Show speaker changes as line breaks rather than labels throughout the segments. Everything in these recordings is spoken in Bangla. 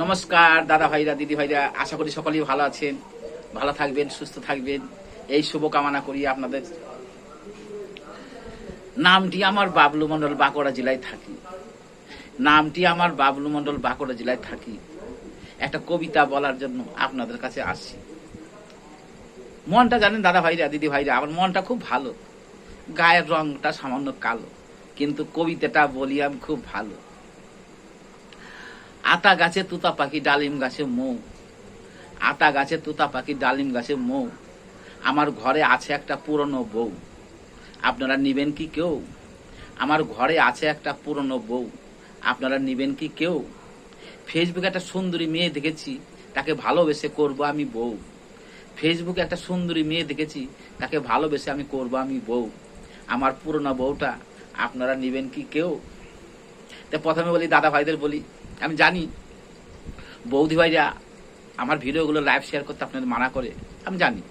নমস্কার দাদা ভাইরা, দিদি ভাইরা, আশা করি সকলেই ভালো আছেন, ভালো থাকবেন, সুস্থ থাকবেন, এই শুভকামনা করি আপনাদের। নামটি আমার বাবলু মন্ডল, বাঁকুড়া জেলায় থাকি। নামটি আমার বাবলু মন্ডল, বাঁকুড়া জেলায় থাকি। একটা কবিতা বলার জন্য আপনাদের কাছে আসছি। মনটা জানেন দাদা ভাইরা, দিদি ভাইরা, আমার মনটা খুব ভালো। গায়ের রংটা সামান্য কালো, কিন্তু কবিতাটা বলি আমি খুব ভালো। আতা গাছে তুতা পাখি, ডালিম গাছে মৌ। আতা গাছে তুতা পাখি, ডালিম গাছে মৌ। আমার ঘরে আছে একটা পুরনো বউ, আপনারা নিবেন কি কেউ? আমার ঘরে আছে একটা পুরনো বউ, আপনারা নিবেন কি কেউ? ফেসবুকে একটা সুন্দরী মেয়ে দেখেছি, তাকে ভালোবেসে করব আমি বউ। ফেসবুকে একটা সুন্দরী মেয়ে দেখেছি, তাকে ভালোবেসে আমি করব আমি বউ। আমার পুরনো বউটা আপনারা নিবেন কি কেউ? তা প্রথমে বলি দাদা ভাইদের বলি, আমি জানি বৌদি ভাইরা আমার ভিডিওগুলো লাইভ শেয়ার করতে আপনাদের মানা করে, আমি জানি।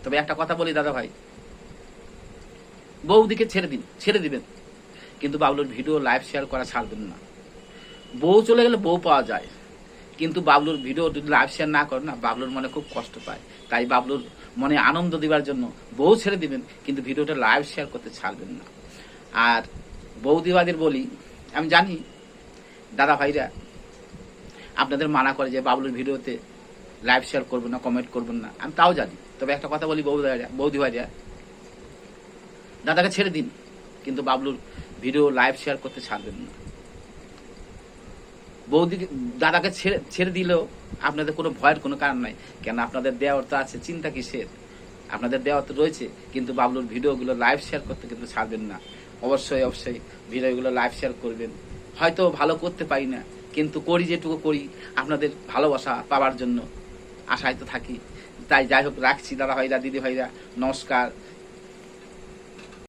তবে একটা কথা বলি দাদা ভাই, বৌদিকে ছেড়ে দিবেন, কিন্তু বাবলুর ভিডিও লাইভ শেয়ার করা ছাড়বেন না। বউ চলে গেলে বউ পাওয়া যায়, কিন্তু বাবলুর ভিডিও যদি লাইভ শেয়ার না করেন না, বাবলুর মনে খুব কষ্ট পায়। তাই বাবলুর মনে আনন্দ দিবার জন্য বউ ছেড়ে দিবেন, কিন্তু ভিডিওটা লাইভ শেয়ার করতে ছাড়বেন না। আর বৌদিবাদের বলি, আমি জানি দাদা ভাইরা আপনাদের মানা করে যে বাবলুর ভিডিওতে লাইভ শেয়ার করবেন না, কমেন্ট করবেন না, আমি তাও জানি। তবে একটা কথা বলি বৌদি ভাইরা, দাদাকে ছেড়ে দিন, কিন্তু বাবলুর ভিডিও লাইভ শেয়ার করতে ছাড়বেন না। দাদাকে ছেড়ে দিলেও আপনাদের কোনো ভয়ের কোনো কারণ নাই, কেন আপনাদের দেওয়ার তো আছে, চিন্তা কিসের? আপনাদের দেওয়ার তো রয়েছে, কিন্তু বাবলুর ভিডিওগুলো লাইভ শেয়ার করতে কিন্তু ছাড়বেন না। অবশ্যই অবশ্যই ভিডিওগুলো লাইভ শেয়ার করবেন। হয়তো ভালো করতে পারি না, কিন্তু করি যেটুকু করি আপনাদের ভালোবাসা পাওয়ার জন্য, আশায় তো থাকি। তাই যাই হোক, রাখছি দাদা ভাইরা, দিদি ভাইরা, নমস্কার।